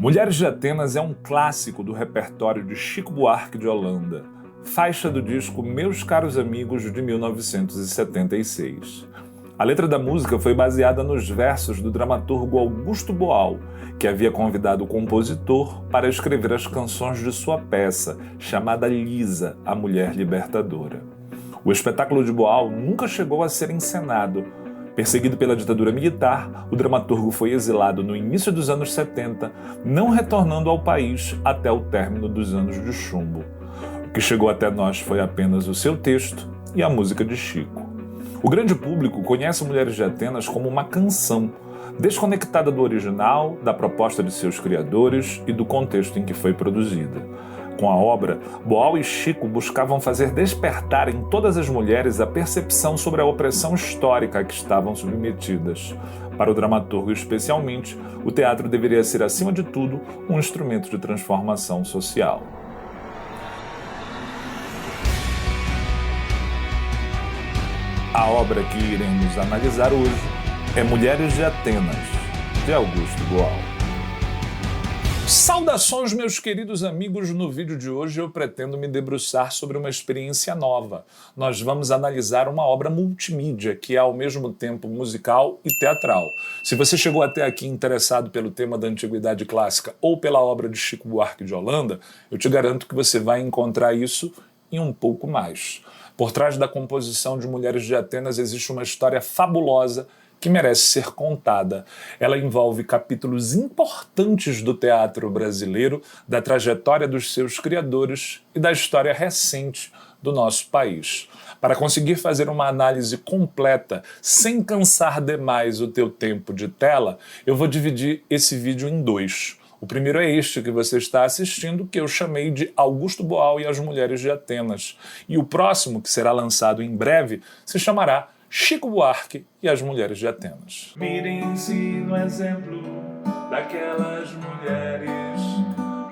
Mulheres de Atenas é um clássico do repertório de Chico Buarque de Holanda, faixa do disco Meus Caros Amigos de 1976. A letra da música foi baseada nos versos do dramaturgo Augusto Boal, que havia convidado o compositor para escrever as canções de sua peça, chamada Lisa, a Mulher Libertadora. O espetáculo de Boal nunca chegou a ser encenado. Perseguido pela ditadura militar, o dramaturgo foi exilado no início dos anos 70, não retornando ao país até o término dos anos de chumbo. O que chegou até nós foi apenas o seu texto e a música de Chico. O grande público conhece Mulheres de Atenas como uma canção, desconectada do original, da proposta de seus criadores e do contexto em que foi produzida. Com a obra, Boal e Chico buscavam fazer despertar em todas as mulheres a percepção sobre a opressão histórica a que estavam submetidas. Para o dramaturgo especialmente, o teatro deveria ser, acima de tudo, um instrumento de transformação social. A obra que iremos analisar hoje é Mulheres de Atenas, de Augusto Boal. Saudações, meus queridos amigos! No vídeo de hoje eu pretendo me debruçar sobre uma experiência nova. Nós vamos analisar uma obra multimídia que é ao mesmo tempo musical e teatral. Se você chegou até aqui interessado pelo tema da Antiguidade Clássica ou pela obra de Chico Buarque de Holanda, eu te garanto que você vai encontrar isso e um pouco mais. Por trás da composição de Mulheres de Atenas existe uma história fabulosa que merece ser contada. Ela envolve capítulos importantes do teatro brasileiro, da trajetória dos seus criadores e da história recente do nosso país. Para conseguir fazer uma análise completa, sem cansar demais o teu tempo de tela, eu vou dividir esse vídeo em dois. O primeiro é este que você está assistindo, que eu chamei de Augusto Boal e as Mulheres de Atenas. E o próximo, que será lançado em breve, se chamará Chico Buarque e as Mulheres de Atenas. Mirem-se no exemplo daquelas mulheres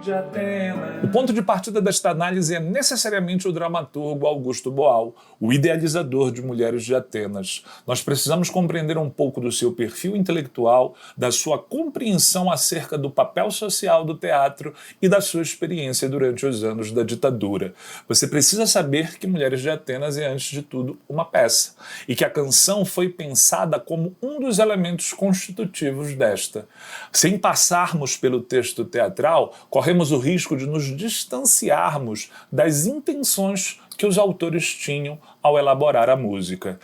de Atenas. O ponto de partida desta análise é necessariamente o dramaturgo Augusto Boal, o idealizador de Mulheres de Atenas. Nós precisamos compreender um pouco do seu perfil intelectual, da sua compreensão acerca do papel social do teatro e da sua experiência durante os anos da ditadura. Você precisa saber que Mulheres de Atenas é, antes de tudo, uma peça, e que a canção foi pensada como um dos elementos constitutivos desta. Sem passarmos pelo texto teatral, corremos o risco de nos distanciarmos das intenções que os autores tinham ao elaborar a música.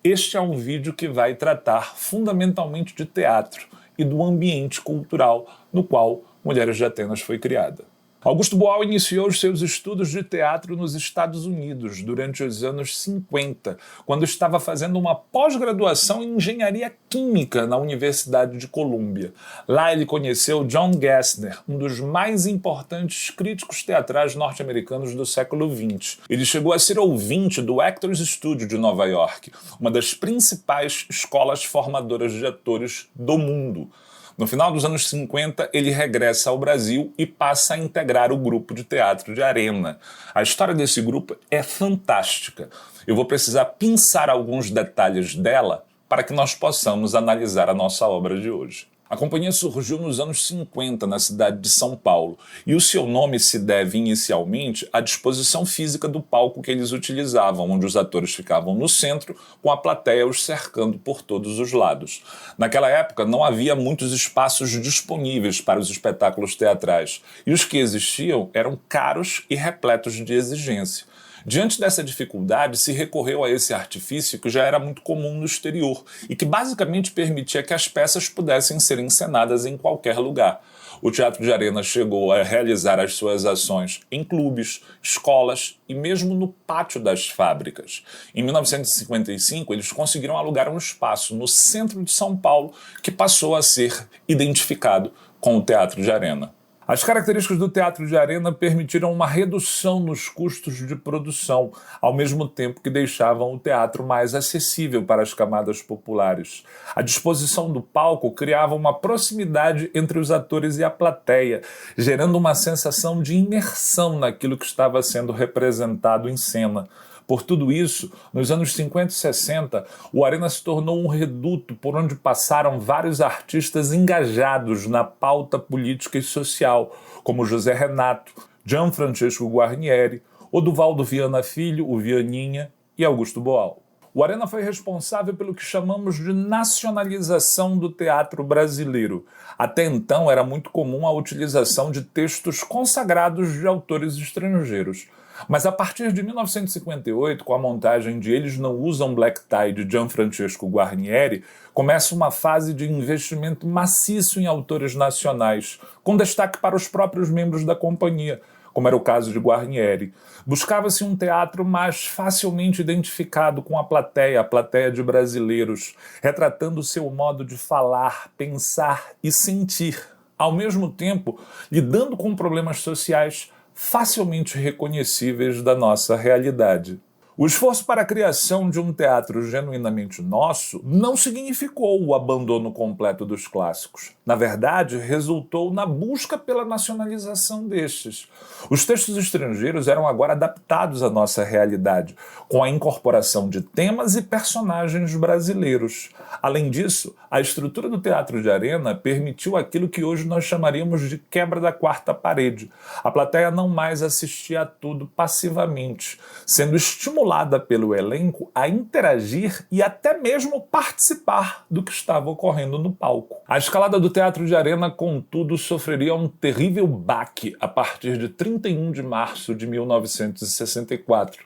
Este é um vídeo que vai tratar fundamentalmente de teatro e do ambiente cultural no qual Mulheres de Atenas foi criada. Augusto Boal iniciou os seus estudos de teatro nos Estados Unidos durante os anos 50, quando estava fazendo uma pós-graduação em engenharia química na Universidade de Colômbia. Lá ele conheceu John Gessner, um dos mais importantes críticos teatrais norte-americanos do século XX. Ele chegou a ser ouvinte do Actors Studio de Nova York, uma das principais escolas formadoras de atores do mundo. No final dos anos 50, ele regressa ao Brasil e passa a integrar o grupo de teatro de Arena. A história desse grupo é fantástica. Eu vou precisar pinçar alguns detalhes dela para que nós possamos analisar a nossa obra de hoje. A companhia surgiu nos anos 50 na cidade de São Paulo e o seu nome se deve inicialmente à disposição física do palco que eles utilizavam, onde os atores ficavam no centro, com a plateia os cercando por todos os lados. Naquela época não havia muitos espaços disponíveis para os espetáculos teatrais e os que existiam eram caros e repletos de exigência. Diante dessa dificuldade, se recorreu a esse artifício que já era muito comum no exterior e que basicamente permitia que as peças pudessem ser encenadas em qualquer lugar. O Teatro de Arena chegou a realizar as suas ações em clubes, escolas e mesmo no pátio das fábricas. Em 1955, eles conseguiram alugar um espaço no centro de São Paulo que passou a ser identificado com o Teatro de Arena. As características do Teatro de Arena permitiram uma redução nos custos de produção, ao mesmo tempo que deixavam o teatro mais acessível para as camadas populares. A disposição do palco criava uma proximidade entre os atores e a plateia, gerando uma sensação de imersão naquilo que estava sendo representado em cena. Por tudo isso, nos anos 50 e 60, o Arena se tornou um reduto por onde passaram vários artistas engajados na pauta política e social, como José Renato, Gianfrancesco Guarnieri, Oduvaldo Viana Filho, o Vianinha, e Augusto Boal. O Arena foi responsável pelo que chamamos de nacionalização do teatro brasileiro. Até então era muito comum a utilização de textos consagrados de autores estrangeiros. Mas a partir de 1958, com a montagem de Eles Não Usam Black Tie de Gianfrancesco Guarnieri, começa uma fase de investimento maciço em autores nacionais, com destaque para os próprios membros da companhia, como era o caso de Guarnieri. Buscava-se um teatro mais facilmente identificado com a plateia de brasileiros, retratando o seu modo de falar, pensar e sentir, ao mesmo tempo lidando com problemas sociais facilmente reconhecíveis da nossa realidade. O esforço para a criação de um teatro genuinamente nosso não significou o abandono completo dos clássicos. Na verdade, resultou na busca pela nacionalização destes. Os textos estrangeiros eram agora adaptados à nossa realidade, com a incorporação de temas e personagens brasileiros. Além disso, a estrutura do teatro de arena permitiu aquilo que hoje nós chamaríamos de quebra da quarta parede. A plateia não mais assistia a tudo passivamente, sendo estimulada pelo elenco a interagir e até mesmo participar do que estava ocorrendo no palco. A escalada do teatro de arena, contudo, sofreria um terrível baque a partir de 31 de março de 1964,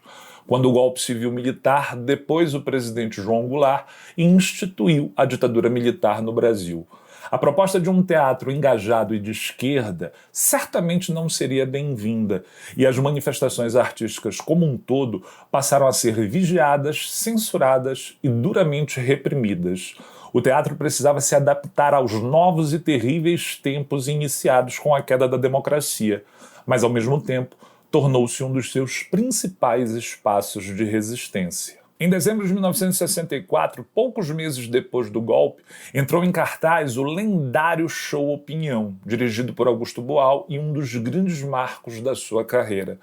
quando o golpe civil-militar depôs o presidente João Goulart e instituiu a ditadura militar no Brasil. A proposta de um teatro engajado e de esquerda certamente não seria bem-vinda, e as manifestações artísticas como um todo passaram a ser vigiadas, censuradas e duramente reprimidas. O teatro precisava se adaptar aos novos e terríveis tempos iniciados com a queda da democracia, mas ao mesmo tempo tornou-se um dos seus principais espaços de resistência. Em dezembro de 1964, poucos meses depois do golpe, entrou em cartaz o lendário Show Opinião, dirigido por Augusto Boal e um dos grandes marcos da sua carreira.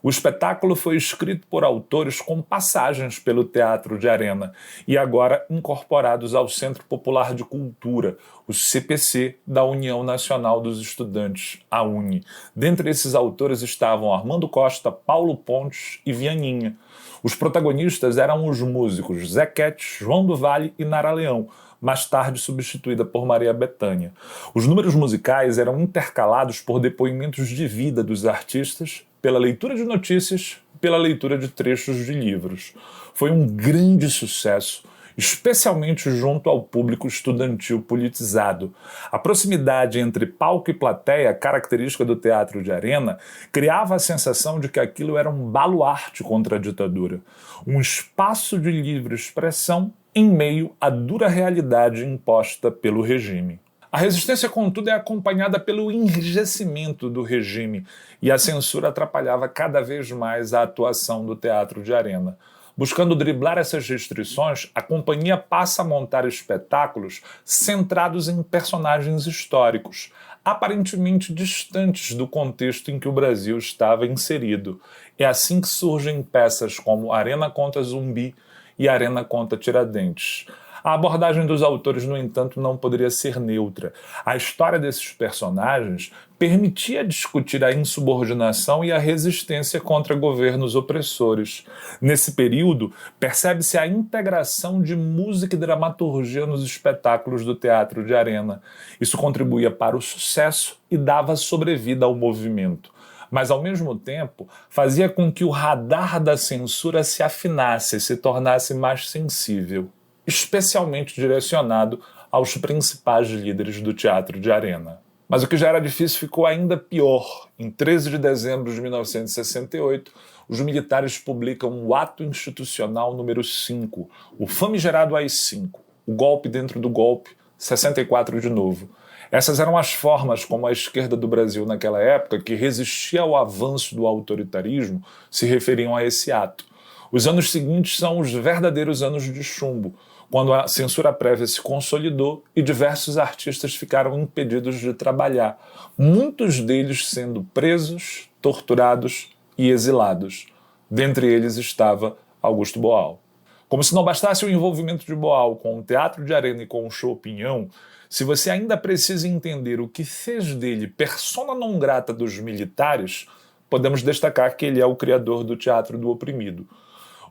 O espetáculo foi escrito por autores com passagens pelo teatro de arena e agora incorporados ao Centro Popular de Cultura, o CPC da União Nacional dos Estudantes, a UNE. Dentre esses autores estavam Armando Costa, Paulo Pontes e Vianinha. Os protagonistas eram os músicos Zequete, João do Vale e Nara Leão, mais tarde substituída por Maria Bethânia. Os números musicais eram intercalados por depoimentos de vida dos artistas, pela leitura de notícias, pela leitura de trechos de livros. Foi um grande sucesso, especialmente junto ao público estudantil politizado. A proximidade entre palco e plateia, característica do teatro de arena, criava a sensação de que aquilo era um baluarte contra a ditadura, um espaço de livre expressão em meio à dura realidade imposta pelo regime. A resistência, contudo, é acompanhada pelo enrijecimento do regime, e a censura atrapalhava cada vez mais a atuação do teatro de arena. Buscando driblar essas restrições, a companhia passa a montar espetáculos centrados em personagens históricos, aparentemente distantes do contexto em que o Brasil estava inserido. É assim que surgem peças como Arena contra Zumbi e Arena contra Tiradentes. A abordagem dos autores, no entanto, não poderia ser neutra. A história desses personagens permitia discutir a insubordinação e a resistência contra governos opressores. Nesse período, percebe-se a integração de música e dramaturgia nos espetáculos do teatro de arena. Isso contribuía para o sucesso e dava sobrevida ao movimento. Mas, ao mesmo tempo, fazia com que o radar da censura se afinasse e se tornasse mais sensível, especialmente direcionado aos principais líderes do teatro de arena. Mas o que já era difícil ficou ainda pior. Em 13 de dezembro de 1968, os militares publicam o Ato Institucional número 5, o famigerado AI-5, o golpe dentro do golpe, 64 de novo. Essas eram as formas como a esquerda do Brasil naquela época, que resistia ao avanço do autoritarismo, se referiam a esse ato. Os anos seguintes são os verdadeiros anos de chumbo, quando a censura prévia se consolidou e diversos artistas ficaram impedidos de trabalhar, muitos deles sendo presos, torturados e exilados. Dentre eles estava Augusto Boal. Como se não bastasse o envolvimento de Boal com o Teatro de Arena e com o Show Opinião, se você ainda precisa entender o que fez dele persona non grata dos militares, podemos destacar que ele é o criador do Teatro do Oprimido.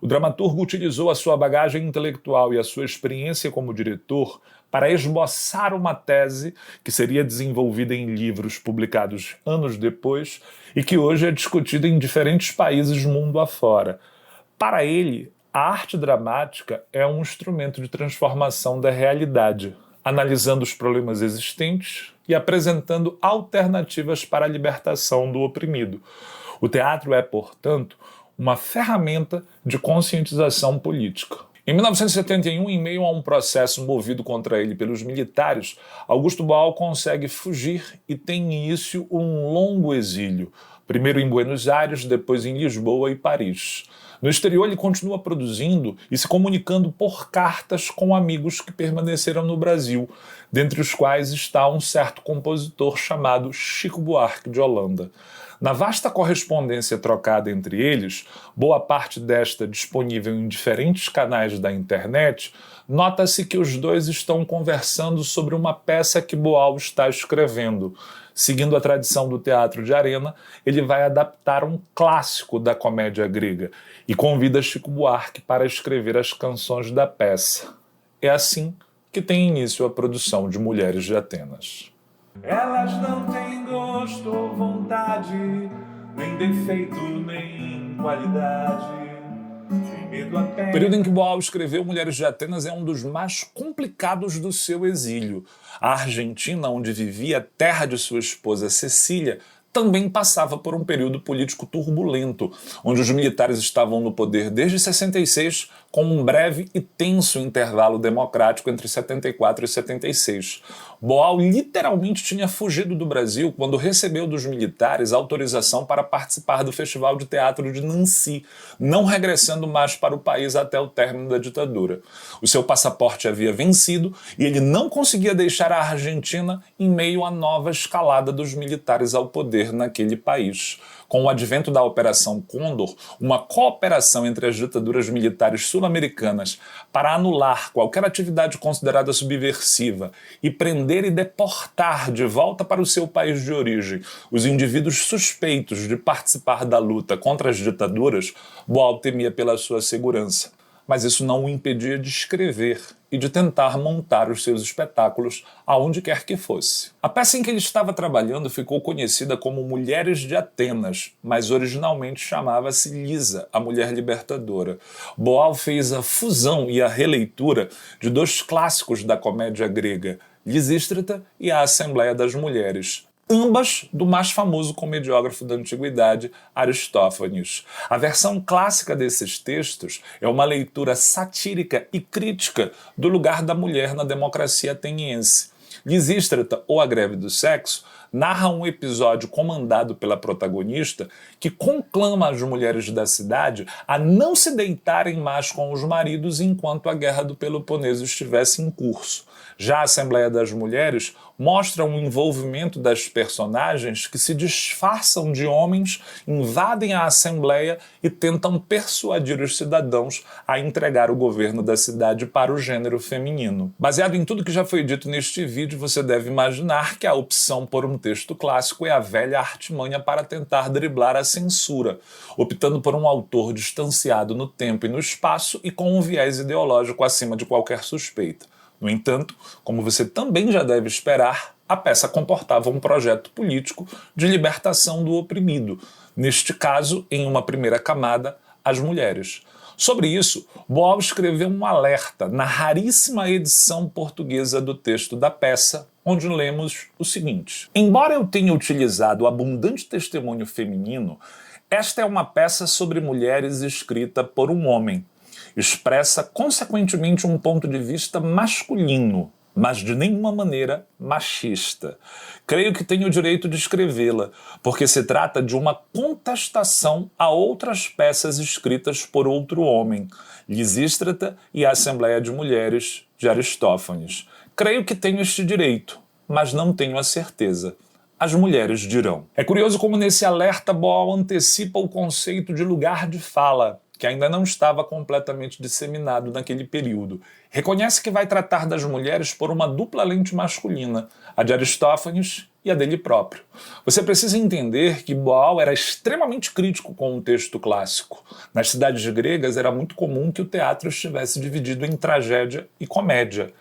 O dramaturgo utilizou a sua bagagem intelectual e a sua experiência como diretor para esboçar uma tese que seria desenvolvida em livros publicados anos depois e que hoje é discutida em diferentes países mundo afora. Para ele, a arte dramática é um instrumento de transformação da realidade, analisando os problemas existentes e apresentando alternativas para a libertação do oprimido. O teatro é, portanto, uma ferramenta de conscientização política. Em 1971, em meio a um processo movido contra ele pelos militares, Augusto Boal consegue fugir e tem início um longo exílio, primeiro em Buenos Aires, depois em Lisboa e Paris. No exterior, ele continua produzindo e se comunicando por cartas com amigos que permaneceram no Brasil, dentre os quais está um certo compositor chamado Chico Buarque de Holanda. Na vasta correspondência trocada entre eles, boa parte desta disponível em diferentes canais da internet, nota-se que os dois estão conversando sobre uma peça que Boal está escrevendo. Seguindo a tradição do Teatro de Arena, ele vai adaptar um clássico da comédia grega e convida Chico Buarque para escrever as canções da peça. É assim que tem início a produção de Mulheres de Atenas. Elas não têm gosto ou vontade, nem defeito, nem qualidade. O período em que Boal escreveu Mulheres de Atenas é um dos mais complicados do seu exílio. A Argentina, onde vivia, terra de sua esposa Cecília, também passava por um período político turbulento, onde os militares estavam no poder desde 66, com um breve e tenso intervalo democrático entre 74 e 76. Boal literalmente tinha fugido do Brasil quando recebeu dos militares autorização para participar do Festival de Teatro de Nancy, não regressando mais para o país até o término da ditadura. O seu passaporte havia vencido e ele não conseguia deixar a Argentina em meio à nova escalada dos militares ao poder naquele país. Com o advento da Operação Condor, uma cooperação entre as ditaduras militares sul-americanas para anular qualquer atividade considerada subversiva e prender e deportar de volta para o seu país de origem os indivíduos suspeitos de participar da luta contra as ditaduras, Boal temia pela sua segurança. Mas isso não o impedia de escrever e de tentar montar os seus espetáculos aonde quer que fosse. A peça em que ele estava trabalhando ficou conhecida como Mulheres de Atenas, mas originalmente chamava-se Lisa, a Mulher Libertadora. Boal fez a fusão e a releitura de dois clássicos da comédia grega, Lisístrata e a Assembleia das Mulheres, ambas do mais famoso comediógrafo da antiguidade, Aristófanes. A versão clássica desses textos é uma leitura satírica e crítica do lugar da mulher na democracia ateniense. Lisístrata, ou A Greve do Sexo, narra um episódio comandado pela protagonista que conclama as mulheres da cidade a não se deitarem mais com os maridos enquanto a Guerra do Peloponeso estivesse em curso. Já a Assembleia das Mulheres mostra um envolvimento das personagens que se disfarçam de homens, invadem a Assembleia e tentam persuadir os cidadãos a entregar o governo da cidade para o gênero feminino. Baseado em tudo que já foi dito neste vídeo, você deve imaginar que a opção por um texto clássico é a velha artimanha para tentar driblar a censura, optando por um autor distanciado no tempo e no espaço e com um viés ideológico acima de qualquer suspeita. No entanto, como você também já deve esperar, a peça comportava um projeto político de libertação do oprimido, neste caso, em uma primeira camada, as mulheres. Sobre isso, Boal escreveu um alerta na raríssima edição portuguesa do texto da peça, onde lemos o seguinte: embora eu tenha utilizado abundante testemunho feminino, esta é uma peça sobre mulheres escrita por um homem. Expressa, consequentemente, um ponto de vista masculino, mas de nenhuma maneira machista. Creio que tenho o direito de escrevê-la, porque se trata de uma contestação a outras peças escritas por outro homem, Lisístrata e a Assembleia de Mulheres, de Aristófanes. Creio que tenho este direito, mas não tenho a certeza. as mulheres dirão. É curioso como nesse alerta Boal antecipa o conceito de lugar de fala, que ainda não estava completamente disseminado naquele período. Reconhece que vai tratar das mulheres por uma dupla lente masculina, a de Aristófanes e a dele próprio. Você precisa entender que Boal era extremamente crítico com o texto clássico. Nas cidades gregas era muito comum que o teatro estivesse dividido em tragédia e comédia.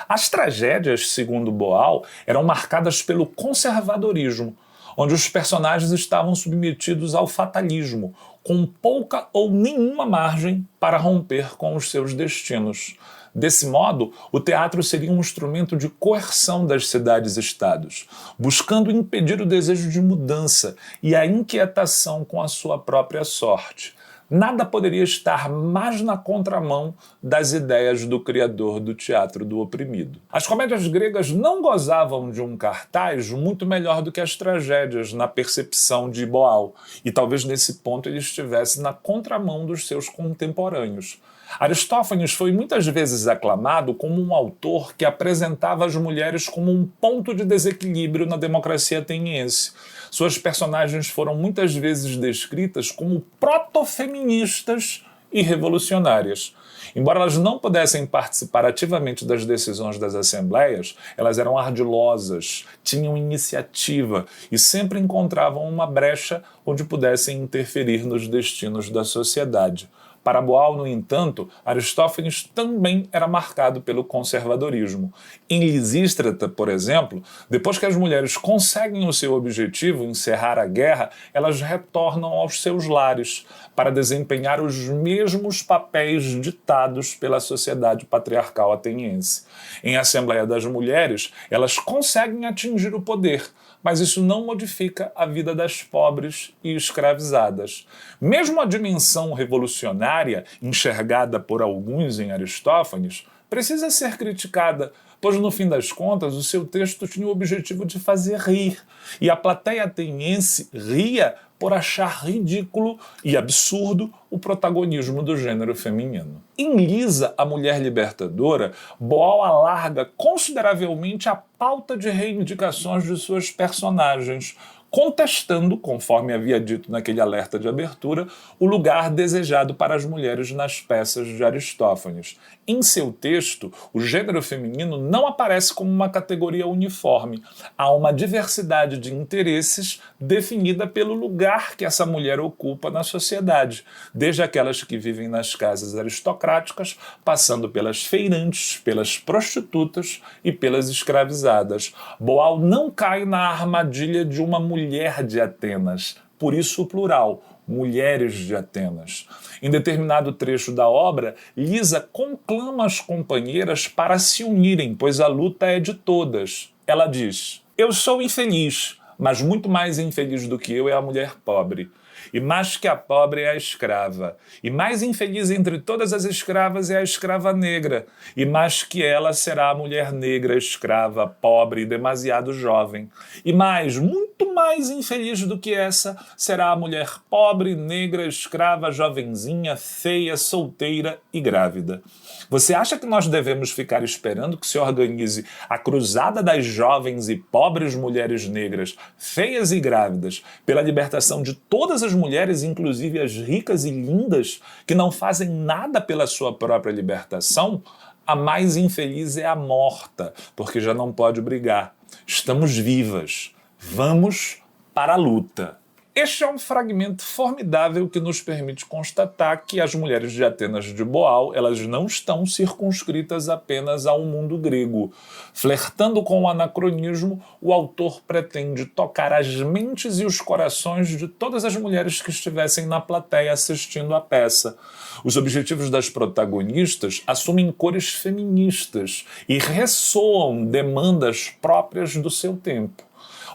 As tragédias, segundo Boal, eram marcadas pelo conservadorismo, onde os personagens estavam submetidos ao fatalismo, com pouca ou nenhuma margem para romper com os seus destinos. Desse modo, o teatro seria um instrumento de coerção das cidades-estados, buscando impedir o desejo de mudança e a inquietação com a sua própria sorte. Nada poderia estar mais na contramão das ideias do criador do teatro do oprimido. As comédias gregas não gozavam de um cartaz muito melhor do que as tragédias, na percepção de Boal, e talvez nesse ponto ele estivesse na contramão dos seus contemporâneos. Aristófanes foi muitas vezes aclamado como um autor que apresentava as mulheres como um ponto de desequilíbrio na democracia ateniense. Suas personagens foram muitas vezes descritas como proto-feministas e revolucionárias. Embora elas não pudessem participar ativamente das decisões das assembleias, elas eram ardilosas, tinham iniciativa e sempre encontravam uma brecha onde pudessem interferir nos destinos da sociedade. Para Boal, no entanto, Aristófanes também era marcado pelo conservadorismo. Em Lisístrata, por exemplo, depois que as mulheres conseguem o seu objetivo, encerrar a guerra, elas retornam aos seus lares para desempenhar os mesmos papéis ditados pela sociedade patriarcal ateniense. Em Assembleia das Mulheres, elas conseguem atingir o poder, mas isso não modifica a vida das pobres e escravizadas. Mesmo a dimensão revolucionária, enxergada por alguns em Aristófanes, precisa ser criticada, pois no fim das contas o seu texto tinha o objetivo de fazer rir, e a plateia ateniense ria por achar ridículo e absurdo o protagonismo do gênero feminino. Em Lisa, a Mulher Libertadora, Boal alarga consideravelmente a pauta de reivindicações de suas personagens, contestando, conforme havia dito naquele alerta de abertura, o lugar desejado para as mulheres nas peças de Aristófanes. Em seu texto, o gênero feminino não aparece como uma categoria uniforme. Há uma diversidade de interesses definida pelo lugar que essa mulher ocupa na sociedade, desde aquelas que vivem nas casas aristocráticas, passando pelas feirantes, pelas prostitutas e pelas escravizadas. Boal não cai na armadilha de uma mulher de Atenas, por isso o plural, mulheres de Atenas. Em determinado trecho da obra, Lisa conclama as companheiras para se unirem, pois a luta é de todas. Ela diz: "Eu sou infeliz, mas muito mais infeliz do que eu é a mulher pobre. E mais que a pobre é a escrava. E mais infeliz entre todas as escravas é a escrava negra. E mais que ela será a mulher negra, escrava, pobre e demasiado jovem. E mais, muito mais infeliz do que essa, será a mulher pobre, negra, escrava, jovenzinha, feia, solteira e grávida." Você acha que nós devemos ficar esperando que se organize a cruzada das jovens e pobres mulheres negras, feias e grávidas, pela libertação de todas as mulheres, inclusive as ricas e lindas, que não fazem nada pela sua própria libertação? A mais infeliz é a morta, porque já não pode brigar. Estamos vivas. Vamos para a luta. Este é um fragmento formidável que nos permite constatar que as mulheres de Atenas de Boal, elas não estão circunscritas apenas ao mundo grego. Flertando com o anacronismo, o autor pretende tocar as mentes e os corações de todas as mulheres que estivessem na plateia assistindo à peça. Os objetivos das protagonistas assumem cores feministas e ressoam demandas próprias do seu tempo.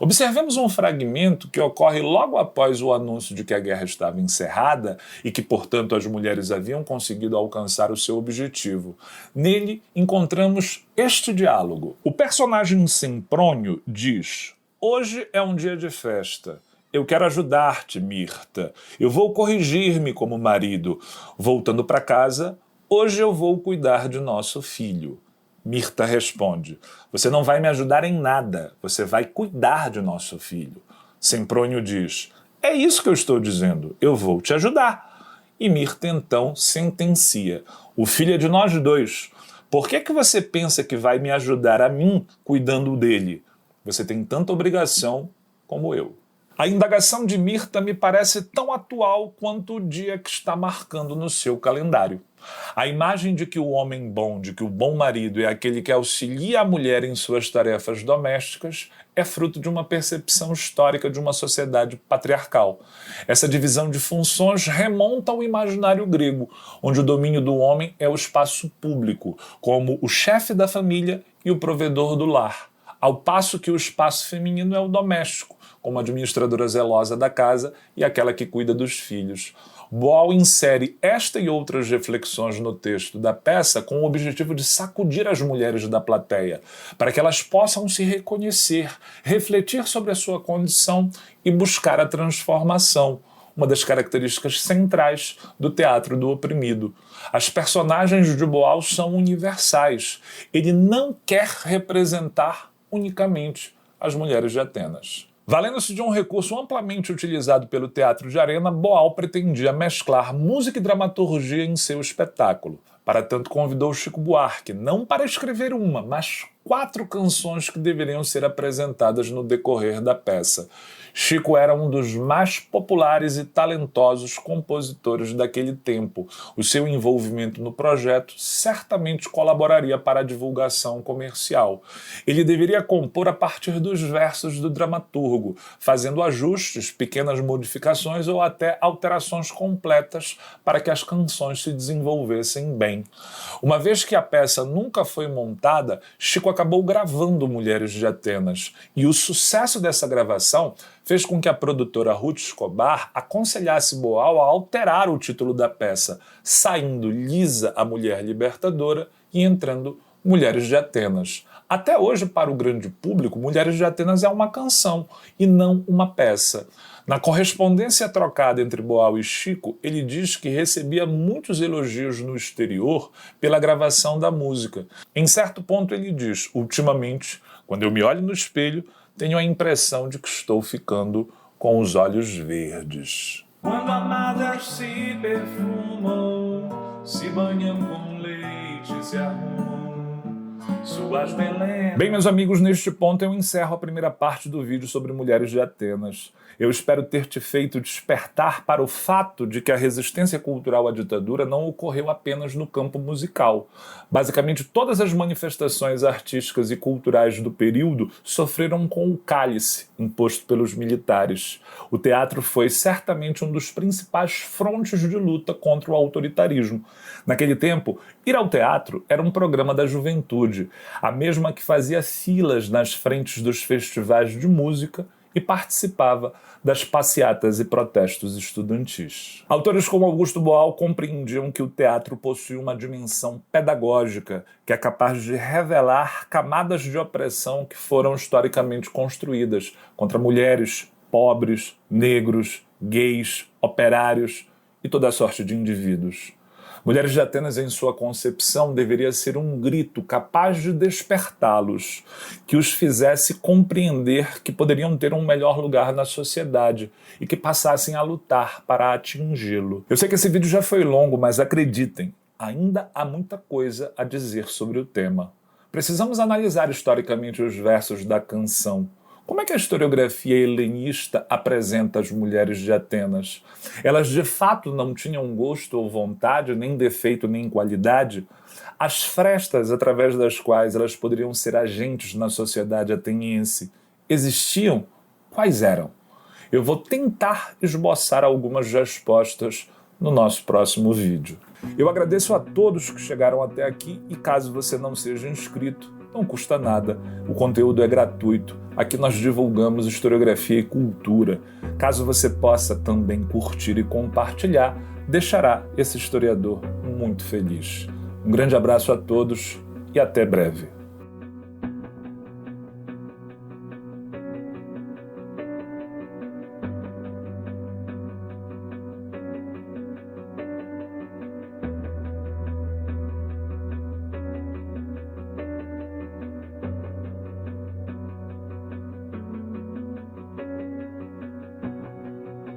Observemos um fragmento que ocorre logo após o anúncio de que a guerra estava encerrada e que, portanto, as mulheres haviam conseguido alcançar o seu objetivo. Nele, encontramos este diálogo. O personagem Semprônio diz: "Hoje é um dia de festa. Eu quero ajudar-te, Mirta. Eu vou corrigir-me como marido. Voltando para casa, hoje eu vou cuidar de nosso filho." Mirta responde: você não vai me ajudar em nada, você vai cuidar de nosso filho. Semprônio diz: é isso que eu estou dizendo, eu vou te ajudar. E Mirta então sentencia: o filho é de nós dois. Por que você pensa que vai me ajudar a mim cuidando dele? Você tem tanta obrigação como eu. A indagação de Mirta me parece tão atual quanto o dia que está marcando no seu calendário. A imagem de que o homem bom, de que o bom marido é aquele que auxilia a mulher em suas tarefas domésticas, é fruto de uma percepção histórica de uma sociedade patriarcal. Essa divisão de funções remonta ao imaginário grego, onde o domínio do homem é o espaço público, como o chefe da família e o provedor do lar, ao passo que o espaço feminino é o doméstico, como a administradora zelosa da casa e aquela que cuida dos filhos. Boal insere esta e outras reflexões no texto da peça com o objetivo de sacudir as mulheres da plateia, para que elas possam se reconhecer, refletir sobre a sua condição e buscar a transformação, uma das características centrais do teatro do oprimido. As personagens de Boal são universais. Ele não quer representar unicamente as mulheres de Atenas. Valendo-se de um recurso amplamente utilizado pelo teatro de arena, Boal pretendia mesclar música e dramaturgia em seu espetáculo. Para tanto, convidou Chico Buarque, não para escrever uma, mas 4 canções que deveriam ser apresentadas no decorrer da peça. Chico era um dos mais populares e talentosos compositores daquele tempo. O seu envolvimento no projeto certamente colaboraria para a divulgação comercial. Ele deveria compor a partir dos versos do dramaturgo, fazendo ajustes, pequenas modificações ou até alterações completas para que as canções se desenvolvessem bem. Uma vez que a peça nunca foi montada, Chico acabou gravando Mulheres de Atenas, e o sucesso dessa gravação fez com que a produtora Ruth Escobar aconselhasse Boal a alterar o título da peça, saindo Lisa, a Mulher Libertadora, e entrando Mulheres de Atenas. Até hoje, para o grande público, Mulheres de Atenas é uma canção e não uma peça. Na correspondência trocada entre Boal e Chico, ele diz que recebia muitos elogios no exterior pela gravação da música. Em certo ponto ele diz: ultimamente, quando eu me olho no espelho, tenho a impressão de que estou ficando com os olhos verdes. Quando amadas se perfumam, se banham com leite, se arrumam suas melenas. Bem, meus amigos, neste ponto eu encerro a primeira parte do vídeo sobre Mulheres de Atenas. Eu espero ter te feito despertar para o fato de que a resistência cultural à ditadura não ocorreu apenas no campo musical. Basicamente, todas as manifestações artísticas e culturais do período sofreram com o cálice imposto pelos militares. O teatro foi certamente um dos principais frontes de luta contra o autoritarismo. Naquele tempo, ir ao teatro era um programa da juventude, a mesma que fazia filas nas frentes dos festivais de música e participava das passeatas e protestos estudantis. Autores como Augusto Boal compreendiam que o teatro possui uma dimensão pedagógica que é capaz de revelar camadas de opressão que foram historicamente construídas contra mulheres, pobres, negros, gays, operários e toda sorte de indivíduos. Mulheres de Atenas, em sua concepção, deveria ser um grito capaz de despertá-los, que os fizesse compreender que poderiam ter um melhor lugar na sociedade e que passassem a lutar para atingi-lo. Eu sei que esse vídeo já foi longo, mas acreditem, ainda há muita coisa a dizer sobre o tema. Precisamos analisar historicamente os versos da canção. Como é que a historiografia helenista apresenta as mulheres de Atenas? Elas de fato não tinham gosto ou vontade, nem defeito nem qualidade? As frestas através das quais elas poderiam ser agentes na sociedade ateniense existiam? Quais eram? Eu vou tentar esboçar algumas respostas no nosso próximo vídeo. Eu agradeço a todos que chegaram até aqui e caso você não seja inscrito, não custa nada, o conteúdo é gratuito. Aqui nós divulgamos historiografia e cultura. Caso você possa também curtir e compartilhar, deixará esse historiador muito feliz. Um grande abraço a todos e até breve.